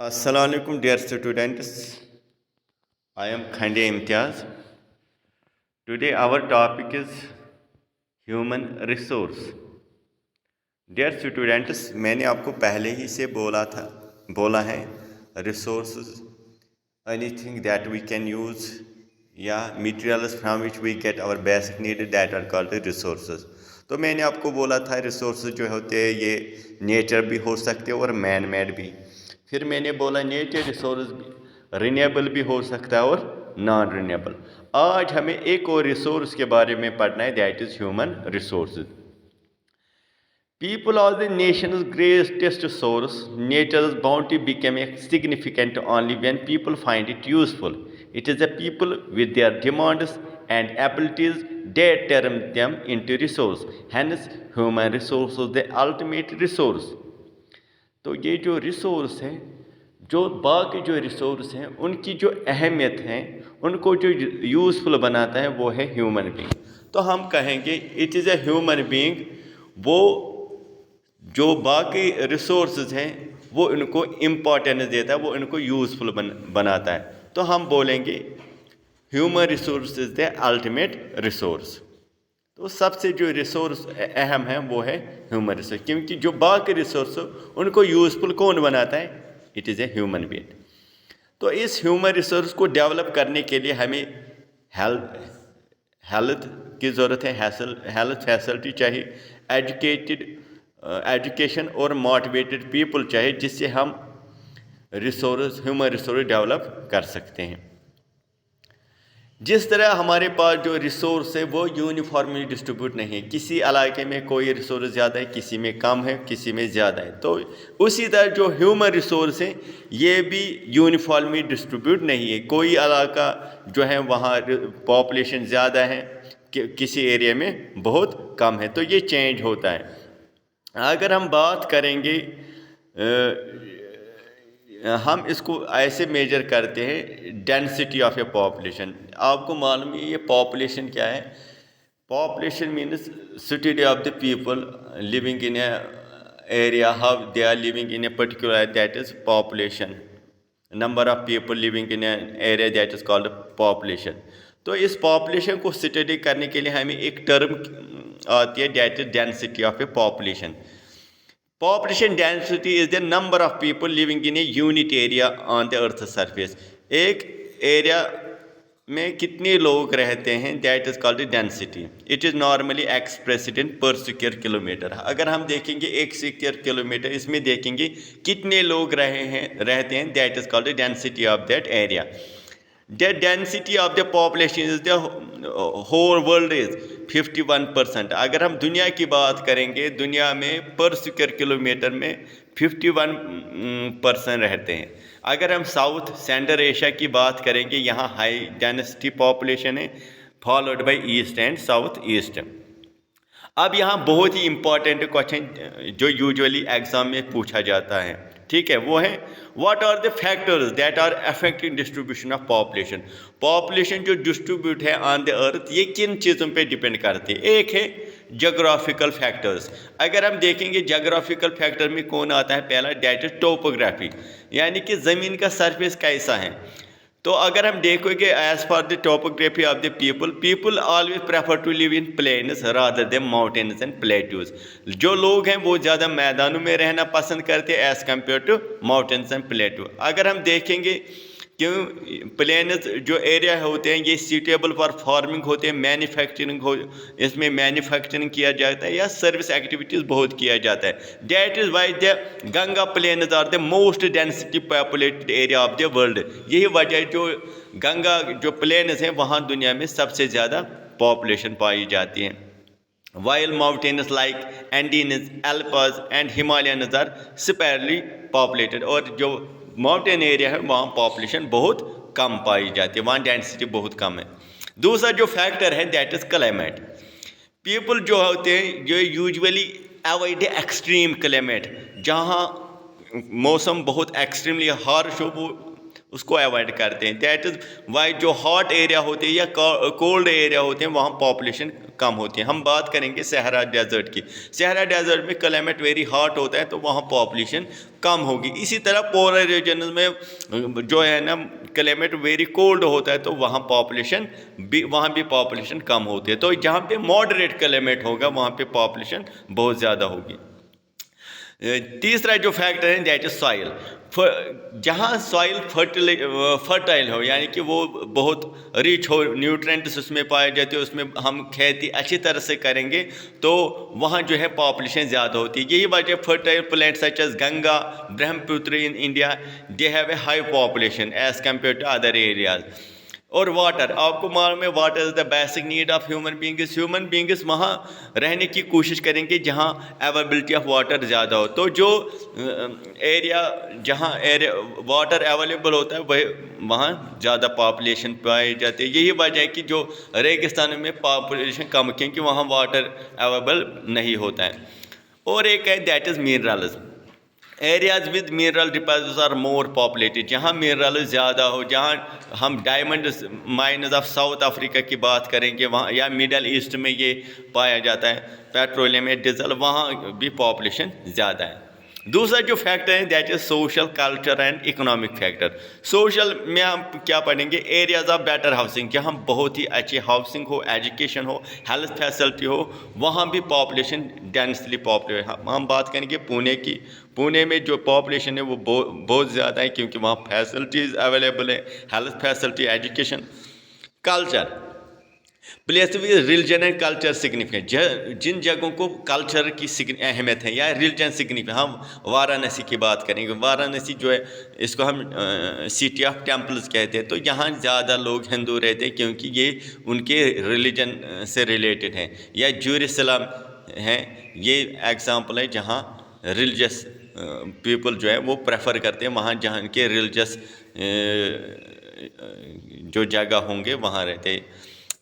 Assalamualaikum dear students. I am Khande Imtiaz. Today our topic is human resource. Dear students, मैंने आपको पहले ही से बोला है resources, anything that we can use या materials from which we get our basic need that are called resources. तो मैंने आपको बोला था रिसोर्स जो होते हैं ये नेचर भी हो सकते हैं और मैन मेड भी। फिर मैंने बोला नेचर रिसोर्स रिन्यूएबल भी हो सकता है और नॉन रिन्यूएबल। आज हमें एक और रिसोर्स के बारे में पढ़ना है, that is human resources. People are the nation's greatest source. Nature's bounty became significant only when people find it useful. It is the people with their demands and abilities that turn them into resource. Hence, human resource is the ultimate resource. तो ये जो resource है, जो बाकी जो resource हैं उनकी जो अहमियत है, उनको जो यूज़फुल बनाता है वो है ह्यूमन बीइंग। तो हम कहेंगे it is a human being, वो जो बाकी रिसोर्सेज हैं वो इनको इम्पोर्टेंस देता है, वो इनको यूज़फुल बनाता है। तो हम बोलेंगे human resource is the ultimate resource. तो सबसे जो रिसोर्स अहम है वो है ह्यूमन रिसोर्स, क्योंकि जो बाकी रिसोर्स उनको यूज़फुल कौन बनाता है? It is a human being. तो इस ह्यूमन रिसोर्स को डेवलप करने के लिए हमें हेल्थ की ज़रूरत है, हेल्थ फैसिलिटी चाहिए, एजुकेशन और मोटिवेटेड पीपल चाहिए, जिससे हम ह्यूमन रिसोर्स डेवलप कर सकते हैं। जिस तरह हमारे पास जो रिसोर्स है वो यूनिफॉर्मली डिस्ट्रीब्यूट नहीं है, किसी इलाके में कोई रिसोर्स ज़्यादा है, किसी में कम है, किसी में ज़्यादा है। तो उसी तरह जो ह्यूमन रिसोर्स है ये भी यूनिफॉर्मली डिस्ट्रीब्यूट नहीं है। कोई इलाका जो है वहाँ पॉपुलेशन ज़्यादा है, किसी एरिया में बहुत कम है, तो ये चेंज होता है। अगर हम बात करेंगे, हम इसको ऐसे मेजर करते हैं डेंसिटी ऑफ ए पॉपुलेशन। आपको मालूम है ये पॉपुलेशन क्या है? Population means study of the people living in a area, how they are living in a particular, that is population. Number of people living in a area, that is called population. तो इस population को study करने के लिए हमें एक term आती है, that is density of A population. Population density is the number of people living in a unit area on the earth's surface. एक एरिया में कितने लोग रहते हैं, that is called density. It is normally expressed in पर square kilometre. अगर हम देखेंगे 1 स्क्वायर किलोमीटर, इसमें देखेंगे कितने लोग रहते हैं, that is called density of that area. The density of the population is the whole world is 51%। अगर हम दुनिया की बात करेंगे, दुनिया में पर स्क्वायर किलोमीटर में 51% रहते हैं। अगर हम साउथ सेंट्रल एशिया की बात करेंगे, यहाँ हाई डेंसिटी पॉपुलेशन है, followed by east and south east. अब यहाँ बहुत ही इम्पॉर्टेंट क्वेश्चन जो यूजुअली एग्जाम में पूछा जाता है, ठीक है, वो है what are the factors that are affecting distribution of population. Population जो डिस्ट्रीब्यूट है ऑन द अर्थ, ये किन चीज़ों पे डिपेंड करती है? एक है जोग्राफिकल फैक्टर्स। अगर हम देखेंगे जोग्राफिकल फैक्टर में कौन आता है? पहला दैट इज टोपोग्राफी, यानी कि ज़मीन का सरफेस कैसा है। तो अगर हम देखोगे as per the topography of the people always prefer to live in plains rather than mountains and plateaus. जो लोग हैं वो ज़्यादा मैदानों में रहना पसंद करते हैं as compare to mountains and plateau. अगर हम देखेंगे क्यों प्लेन्स जो एरिया होते हैं ये सूटेबल फॉर फार्मिंग होते हैं, मैन्युफैक्चरिंग इसमें मैन्युफैक्चरिंग किया जाता है या सर्विस एक्टिविटीज़ बहुत किया जाता है। That is why the Ganga plains are the most density populated area of the world. यही वजह जो गंगा जो प्लेन्स हैं वहाँ दुनिया में सबसे ज़्यादा पॉपुलेशन पाई जाती है। While mountains like Andes, Alps and Himalayas are sparsely populated, और जो माउंटेन एरिया है वहाँ पॉपुलेशन बहुत कम पाई जाती है, वहाँ डेंसिटी बहुत कम है। दूसरा जो फैक्टर है दैट इज़ क्लाइमेट। पीपल जो होते हैं जो यूजुअली अवॉइड एक्सट्रीम क्लाइमेट, जहाँ मौसम बहुत एक्सट्रीमली हार्श हो, वो उसको अवॉइड करते हैं। दैट इज़ वाई जो हॉट एरिया होते हैं या कोल्ड एरिया होते हैं वहाँ पॉपुलेशन कम होती है। हम बात करेंगे सहरा डेजर्ट की। सहरा डेजर्ट में क्लाइमेट वेरी हॉट होता है तो वहाँ पॉपुलेशन कम होगी। इसी तरह पोलर रीजन में जो है ना क्लाइमेट वेरी कोल्ड होता है तो वहाँ भी पॉपुलेशन कम होती है। तो जहाँ पे मॉडरेट क्लाइमेट होगा वहाँ पे पॉपुलेशन बहुत ज़्यादा होगी। तीसरा जो फैक्टर है दैट इज सॉइल। जहाँ सॉइल फर्टाइल हो यानी कि वो बहुत रिच हो, न्यूट्रेंट्स उसमें पाए जाते हैं, उसमें हम खेती अच्छी तरह से करेंगे तो वहाँ जो है पॉपुलेशन ज़्यादा होती है। यही वजह fertile plant such as Ganga, Brahmaputra in India they have a high population as compare to other areas. और वाटर, आपको मालूम है water is the basic need of human beings वहाँ रहने की कोशिश करेंगे जहाँ अवेलेबिलिटी ऑफ वाटर ज़्यादा हो। तो जो एरिया जहाँ वाटर अवेलेबल होता है वही वहाँ ज़्यादा पॉपुलेशन पाई जाती है। यही वजह है कि जो रेगिस्तान में पॉपुलेशन कम क्योंकि वहाँ वाटर अवेलेबल नहीं होता है। और एक है that is minerals. Areas with mineral deposits are more populated. जहाँ मिनरल ज़्यादा हो, जहाँ हम diamond mines of South Africa की बात करेंगे वहाँ, या मिडल ईस्ट में ये पाया जाता है पेट्रोलियम या डीजल, वहाँ भी पॉपुलेशन ज़्यादा है। दूसरा जो फैक्टर है that is social, culture and economic factor. Social में हम क्या पढ़ेंगे, एरियाज ऑफ बेटर हाउसिंग, जहाँ बहुत ही अच्छी हाउसिंग हो, एजुकेशन हो, हेल्थ फैसिलिटी हो, वहाँ भी पॉपुलेशन डेंसली पॉपुलेट। हम बात करेंगे पुणे की। पुणे में जो पॉपुलेशन है वो बहुत ज़्यादा है क्योंकि वहाँ फैसिलिटीज़ अवेलेबल है, health facility, education. Culture, place with religion and culture significant. जिन जगहों को कल्चर की अहमियत है या रिलीजन सिग्निफिकेंट, हम वाराणसी की बात करेंगे। वाराणसी जो है इसको हम सिटी ऑफ टेम्पल्स कहते हैं। तो यहाँ ज़्यादा लोग हिंदू रहते हैं क्योंकि ये उनके रिलीजन से रिलेटेड हैं। या जेरूसलम है, ये एग्जाम्पल है जहाँ रिलीजियस पीपल जो है वो प्रेफर करते हैं, वहाँ जहाँ के रिलीजियस जो जगह होंगे वहाँ रहते हैं।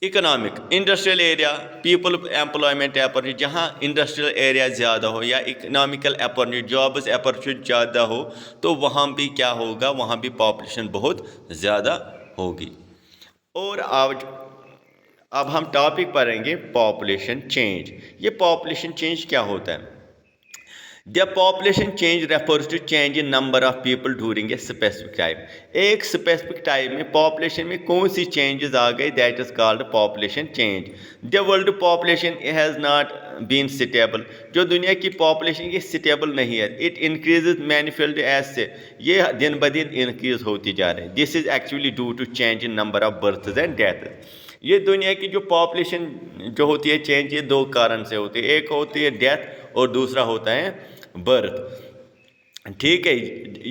Economic, industrial area, people employment opportunity, जहाँ इंडस्ट्रियल एरिया ज़्यादा हो या इकोनॉमिकल अपॉर्चुनिटी, जॉब्स अपॉर्चुनिटी ज़्यादा हो तो वहाँ भी क्या होगा, वहाँ भी पॉपुलेशन बहुत ज़्यादा होगी। और अब हम टॉपिक पढ़ेंगे पॉपुलेशन चेंज। ये पॉपुलेशन चेंज क्या होता है? The population change refers to change in number of people during a specific time. एक स्पेसिफिक टाइम में पॉपुलेशन में कौन सी चेंजेस आ गई, that is called population change. The world population has not been stable. जो दुनिया की पॉपुलेशन ये स्टेबल नहीं है, इट इंक्रीजेज मैनिफेल्ड एज से, ये दिन ब दिन इंक्रीज होती जा रही है। This is actually due to change in number of births and deaths. ये दुनिया की जो पॉपुलेशन जो होती है चेंज, ये दो कारण से होती है। एक होती है डेथ और दूसरा होता है बर्थ। ठीक है,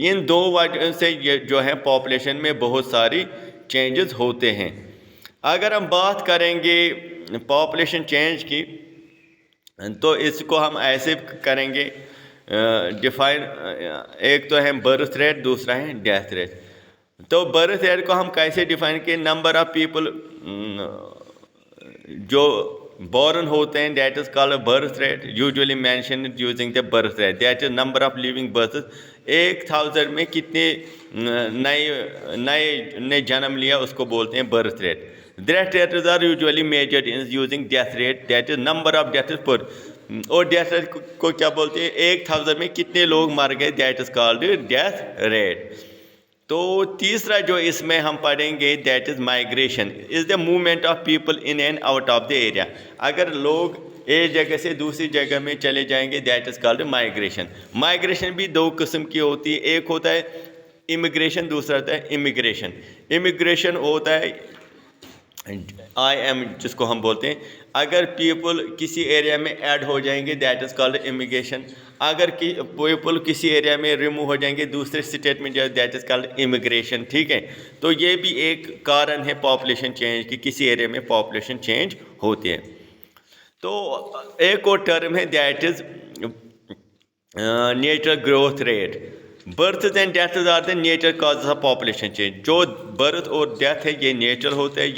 इन दो वजह से ये जो है पॉपुलेशन में बहुत सारी चेंजेस होते हैं। अगर हम बात करेंगे पॉपुलेशन चेंज की तो इसको हम ऐसे करेंगे डिफाइन। एक तो है बर्थ रेट, दूसरा है डेथ रेट। तो बर्थ रेट को हम कैसे डिफाइन किए, नंबर ऑफ पीपल जो born होते हैं that is called birth rate, usually mention using the birth rate, that is number of living births. 1000 में कितने नए जन्म लिया उसको बोलते हैं birth rate. Death rates are usually measured in using death rate, that is number of death per. और death rate को क्या बोलते हैं, 1000 में कितने लोग मर गए, that is called death rate. तो तीसरा जो इसमें हम पढ़ेंगे that is migration, is the movement of people in and out of the area. अगर लोग एक जगह से दूसरी जगह में चले जाएंगे that is called migration. Migration भी दो किस्म की होती है, एक होता है इमिग्रेशन, दूसरा होता है इमिग्रेशन। इमिग्रेशन होता है जिसको हम बोलते हैं, अगर पीपल किसी एरिया में ऐड हो जाएंगे दैट इज कॉल्ड इमिग्रेशन। अगर पीपल किसी एरिया में रिमूव हो जाएंगे दूसरे स्टेट में जाए दैट इज कॉल्ड इमिग्रेशन। ठीक है, तो ये भी एक कारण है पॉपुलेशन चेंज की, किसी एरिया में पॉपुलेशन चेंज होती है। तो एक और टर्म है that is natural growth rate. Birth and death are the nature cause of population change. जो बर्थ और डेथ है ये नेचर होता है,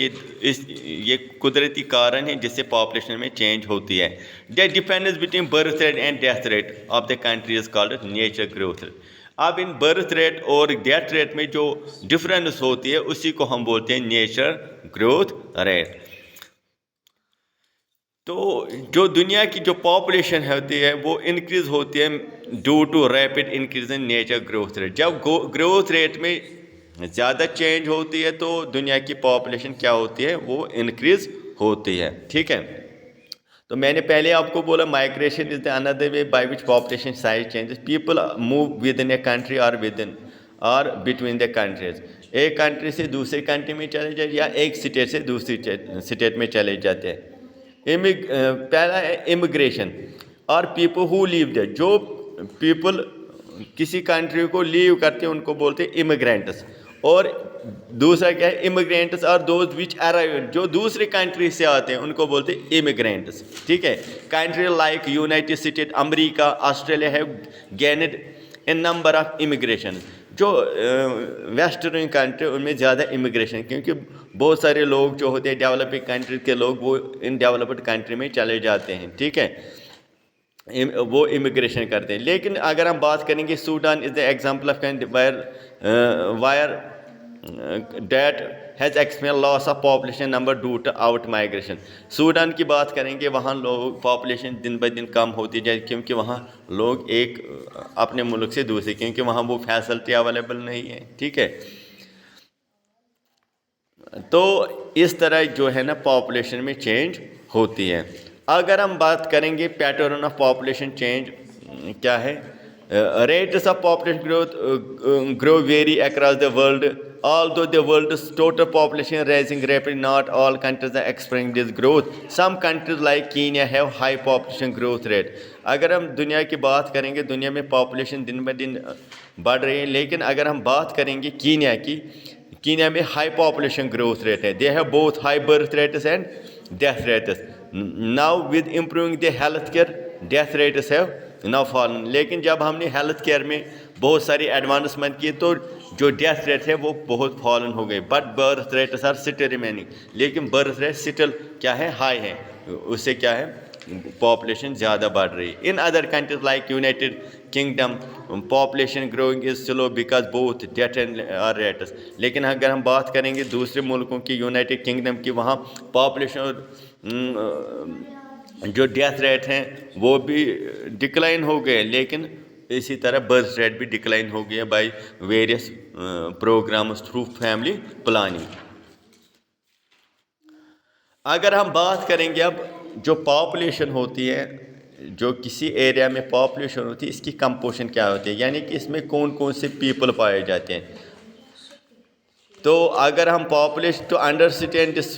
ये कुदरती कारण है जिससे पॉपुलेशन में चेंज होती है। The difference between birth rate and death rate of the country is called nature growth rate. अब इन बर्थ रेट और डेथ रेट में जो डिफरेंस होती है उसी को हम बोलते हैं नेचर ग्रोथ रेट। तो जो दुनिया की जो पॉपुलेशन होती है वो इंक्रीज होती है due to rapid increase in nature growth rate. जब ग्रोथ रेट में ज़्यादा चेंज होती है तो दुनिया की पॉपुलेशन क्या होती है, वो इंक्रीज होती है। ठीक है, तो मैंने पहले आपको बोला migration is the another way by which population size changes. People move with in a country और विद इन और बिटवीन द कंट्रीज। एक कंट्री से दूसरे कंट्री में चले जाए या एक स्टेट से दूसरी स्टेट में चले जाते हैं। पहला है इमिग्रेशन और पीपल हु लीव देयर। जो पीपल किसी कंट्री को लीव करते हैं उनको बोलते हैं इमिग्रेंट्स। और दूसरा क्या है, इमिग्रेंट्स और दोज विच अराइव, जो दूसरी कंट्री से आते हैं उनको बोलते हैं इमिग्रेंट्स। ठीक है, country like United state, America, Australia have gained in number of immigration. जो वेस्टर्न कंट्री उनमें ज़्यादा इमिग्रेशन, क्योंकि बहुत सारे लोग जो होते हैं डेवलपिंग कंट्री के लोग वो इन डेवलप्ड कंट्री में चले जाते हैं। ठीक है, वो इमिग्रेशन करते हैं। लेकिन अगर हम बात करेंगे Sudan is the example of country where that has experience loss of population number due to out migration. Sudan की बात करेंगे, वहाँ लोग पॉपुलेशन दिन ब दिन कम होती जाए, क्योंकि वहाँ लोग एक अपने मुल्क से दूसरे, क्योंकि वहाँ वो फैसिलिटी अवेलेबल नहीं है। ठीक है, तो इस तरह जो है ना पॉपुलेशन में चेंज होती है। अगर हम बात करेंगे पैटर्न ऑफ पॉपुलेशन चेंज क्या है, rates of population grow vary across the world although the world's total population rising rapidly, not all countries are experiencing this growth. Some countries like Kenya have high population growth rate. अगर हम दुनिया की बात करेंगे, दुनिया में population दिन ब दिन बढ़ रही है, लेकिन अगर हम बात करेंगे कीनिया की, कीनिया में हाई पॉपुलेशन ग्रोथ रेट है। They have both high birth rates and death rates. Now with improving the health care, death rates have now fallen. लेकिन जब हमने हेल्थ केयर में बहुत सारी एडवांसमेंट की तो जो डेथ रेट है वो बहुत फॉलन हो गई। But birth rate are still remaining, लेकिन बर्थ रेट स्टिल क्या है, हाई है। उससे क्या है, पॉपुलेशन ज़्यादा बढ़ रही है। In other countries like United kingdom population growing is slow because both death and rates. लेकिन अगर हम बात करेंगे दूसरे मुल्कों की, यूनाइटेड किंगडम की, वहाँ पॉपुलेशन जो डेथ रेट हैं वो भी डिक्लाइन हो गए, लेकिन इसी तरह बर्थ रेट भी डिक्लाइन हो गया by various programs through family planning. अगर हम बात करेंगे अब जो पॉपुलेशन होती है, जो किसी एरिया में पॉपुलेशन होती है, इसकी कंपोजिशन क्या होती है, यानी कि इसमें कौन कौन से पीपल पाए जाते हैं। तो अगर हम population to understand this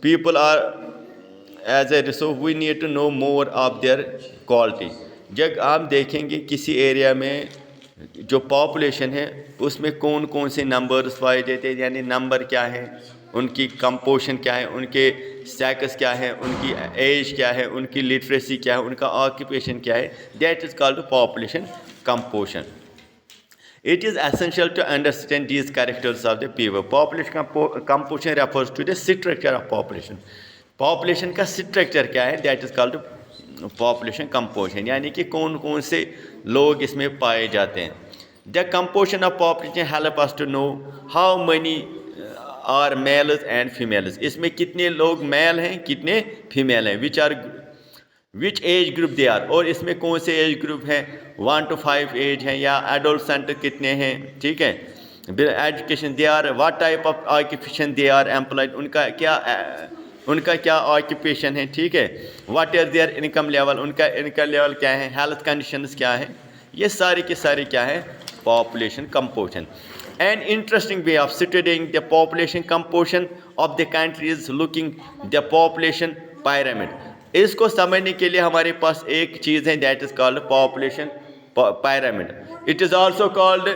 people are as a resource we need to know more of their quality. जब आप देखेंगे किसी एरिया में जो पॉपुलेशन है उसमें कौन कौन से नंबर्स पाए जाते हैं, यानी नंबर क्या है, उनकी कंपोजिशन क्या है, उनके सेक्स क्या है, उनकी एज क्या है, उनकी लिटरेसी क्या है, उनका ऑक्यूपेशन क्या है, that is called population composition. It is essential to understand these characters of the people. Population composition refers to the structure of population. Population का structure क्या है, that is called population composition, यानी कि कौन कौन से लोग इसमें पाए जाते हैं। The composition of population help us to know how many are males and females. इसमें कितने लोग मेल हैं, कितने फीमेल हैं, विच एज ग्रुप दे आर, और इसमें कौन से एज ग्रुप हैं, 1 to 5 एज हैं, या एडोलसेंट कितने हैं। ठीक है, education they are, what type of occupation they are employed, उनका क्या ऑक्यूपेशन है। ठीक है, what is their income level, उनका इनकम लेवल क्या है, हेल्थ कंडीशंस क्या है, ये सारी के सारे क्या है, population composition. An interesting way of studying the population composition of the country is looking the population pyramid. इसको समझने के लिए हमारे पास एक चीज़ है, that is called population pyramid. It is also called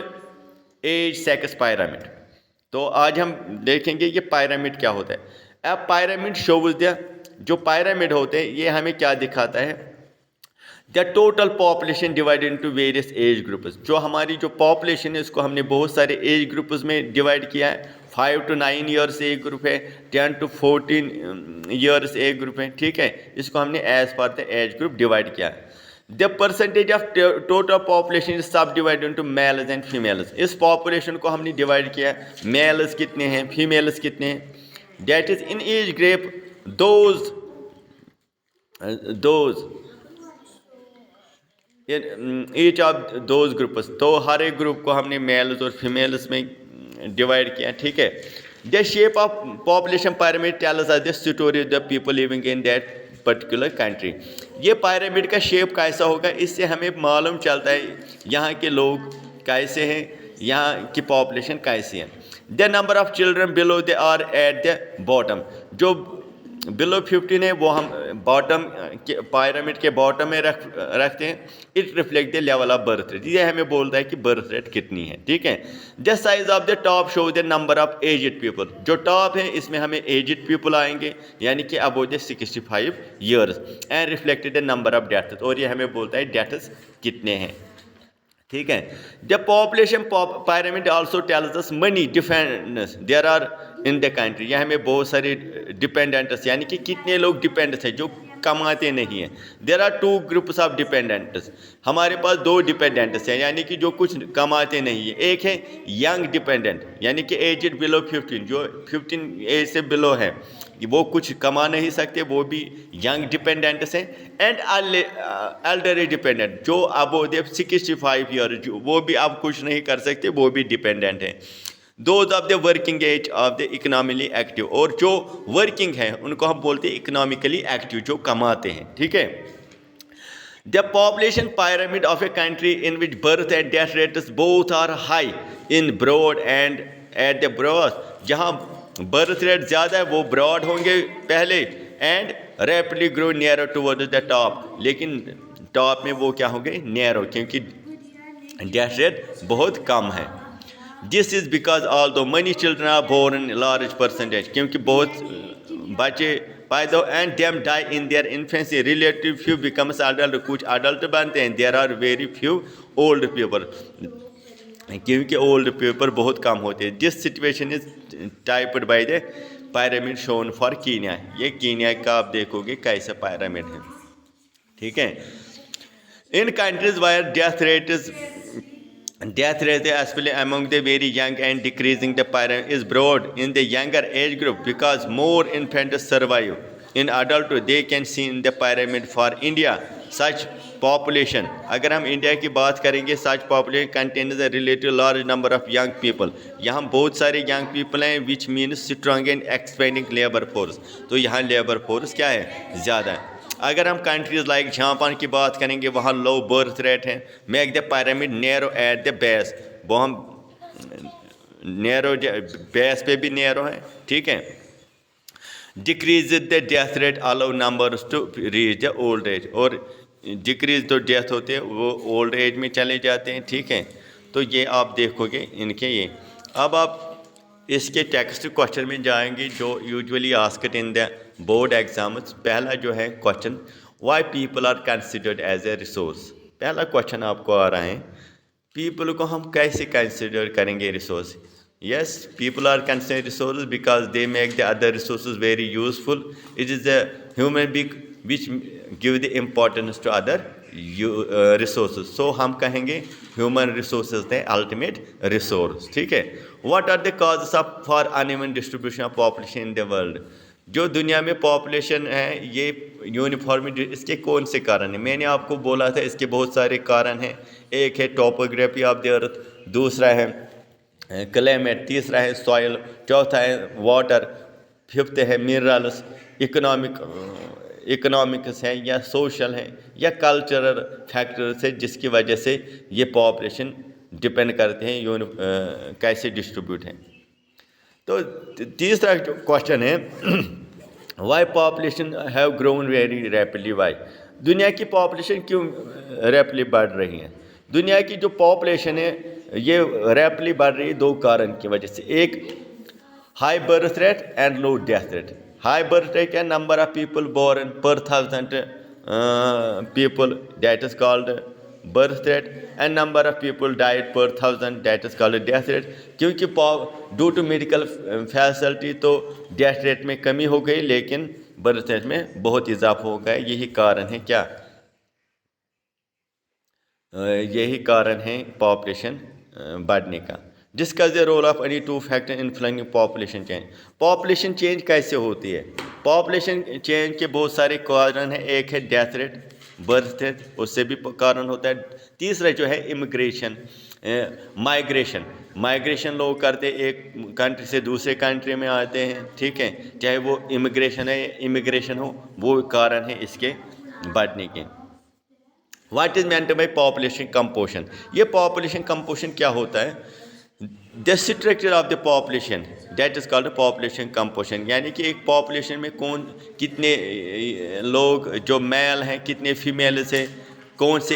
age sex pyramid. तो आज हम देखेंगे ये pyramid क्या होता है। अब pyramid shows the, जो pyramid होते हैं ये हमें क्या दिखाता है, the total population divided into various age groups. जो हमारी जो पॉपुलेशन है उसको हमने बहुत सारे एज ग्रुप्स में डिवाइड किया है। 5 to 9 ईयर्स एक ग्रुप है, 10 to 14 ईयर्स एक ग्रुप है। ठीक है, इसको हमने as per the age group divide किया है। The percentage of total population is subdivide into males and females. इस पॉपुलेशन को हमने डिवाइड किया, मेल्स कितने हैं, फीमेल्स कितने हैं। That is in age group those each of those groups. तो हर एक ग्रुप को हमने मेल्स और फीमेल्स में डिवाइड किया, ठीक है। The shape of population pyramid tells us the story of the people living in that particular country. ये pyramid का शेप कैसा होगा, इससे हमें मालूम चलता है यहाँ के लोग कैसे हैं, यहाँ की पॉपुलेशन कैसी है। The number of children below they are at the bottom. जो बिलो 15 है वो हम बॉटम के pyramid के बॉटम में रखते हैं। It reflect the level of birth rate. ये हमें बोलता है कि बर्थ रेट कितनी है, ठीक है। The size of the top show the number of aged people. जो टॉप है इसमें हमें एजड पीपल आएंगे, यानी कि above the 65 years, and reflected the number of deaths. और ये हमें बोलता है डेथ्स कितने हैं, ठीक है। The population pyramid also tells us many dependents there are in the country. यह हमें बहुत सारे डिपेंडेंट्स, यानी कि कितने लोग डिपेंडेंट्स हैं जो कमाते नहीं हैं। There are 2 groups of dependents. हमारे पास 2 डिपेंडेंट्स हैं, यानी कि जो कुछ कमाते नहीं है। एक है यंग डिपेंडेंट, यानी कि एजड बिलो 15, जो 15 एज से बिलो है, वो कुछ कमा नहीं सकते, वो भी यंग डिपेंडेंट्स हैं। एंड एल्डरली डिपेंडेंट, जो अबव द 65 ईयर, वो भी अब कुछ नहीं कर सकते, वो भी डिपेंडेंट हैं। Those of the working age of the economically active. और जो वर्किंग है उनको हम बोलते हैं इकोनॉमिकली एक्टिव, जो कमाते हैं, ठीक है। The population pyramid of a country in which birth and death rates both are high in broad and at the broad. जहाँ बर्थ रेट ज़्यादा है वो ब्रॉड होंगे पहले, and rapidly grow near toward the top. लेकिन टॉप में वो क्या होंगे, नैरो, क्योंकि डेथ रेट बहुत कम है। This is because all though many children are born in large percentage. क्योंकि बहुत बच्चे पैदा and them die in their infancy. Relative few becomes adult, कुछ अडल्ट बनते हैं। There are very few old people, क्योंकि ओल्ड पीपल बहुत कम होते हैं। This situation is typed by the pyramid shown for Kenya. ये कीनिया का आप देखोगे कैसा pyramid है, ठीक है। In countries wire death rate especially among the very young and decreasing the pyramid is broad in the younger age group because more infants survive in adulthood. They can see in the pyramid for India such population. अगर हम India की बात करेंगे, such population contains a relatively large number of young people. यहाँ बहुत सारे young people हैं, which means strong and expanding labor force. तो यहाँ labor force क्या है, ज़्यादा है। अगर हम कंट्रीज़ लाइक जापान की बात करेंगे, वहाँ लो बर्थ रेट है। Make the pyramid narrow at the base, वो हम नैरो बेस पे भी नैरो है, ठीक है। Decrease the death rate allow numbers to reach the old age. और डिक्रीज तो डेथ होते हैं, वो ओल्ड एज में चले जाते हैं, ठीक है। तो ये आप देखोगे इनके ये। अब आप इसके टेक्स्ट क्वेश्चन में जाएंगे जो usually asked in the board exams. पहला जो है question, why people are considered as a resource. पहला क्वेश्चन आपको आ रहा है, पीपल को हम कैसे कंसिडर करेंगे resource. Yes, people are considered resource because they make the other resources very useful. It is the human being which give the importance to other resources. So हम कहेंगे human resources the ultimate resource, ठीक है। What are the causes of for uneven distribution of population in the world. जो दुनिया में population है ये uniformity, इसके कौन से कारण हैं। मैंने आपको बोला था इसके बहुत सारे कारण हैं। एक है टोपोग्राफी ऑफ द अर्थ, दूसरा है क्लाइमेट, तीसरा है सॉइल, चौथा है वाटर, फिफ्थ है मिनरल्स, इकोनॉमिक्स है या सोशल है या कल्चरल फैक्टर्स है, जिसकी वजह से ये पॉपुलेशन डिपेंड करते हैं कैसे डिस्ट्रीब्यूट हैं। तो तीसरा जो क्वेश्चन है, why population have grown very rapidly. Why दुनिया की पॉपुलेशन क्यों रैपिडली बढ़ रही है। दुनिया की जो पॉपुलेशन है ये रैपिडली बढ़ रही है 2 कारण की वजह से। एक high birth rate and low death rate. High birth rate क्या, नंबर ऑफ पीपल बोर्न पर 1000 people, that is called birth rate, and number of people died पर 1000, that is called death rate. क्योंकि ड्यू टू मेडिकल फैसिलिटी तो death rate में कमी हो गई, लेकिन बर्थ रेट में बहुत इजाफा हो गया। यही कारण है क्या, यही कारण है पॉपुलेशन बढ़ने का। Discuss the role of any two factor influencing population change. Population change कैसे होती है? पॉपुलेशन चेंज के बहुत सारे कारण हैं। एक है डेथ रेट, बर्थ रेट, उससे भी कारण होता है। तीसरा जो है इमिग्रेशन, माइग्रेशन। माइग्रेशन लोग करते एक कंट्री से दूसरे कंट्री में आते हैं, ठीक है, चाहे वो इमिग्रेशन हो, वो कारण है इसके बढ़ने के। What is meant by population composition? ये पॉपुलेशन कंपोजिशन क्या होता है? The structure of the population that is called population composition. यानी कि एक पॉपुलेशन में कौन कितने लोग जो मेल हैं, कितने फीमेल्स हैं, कौन से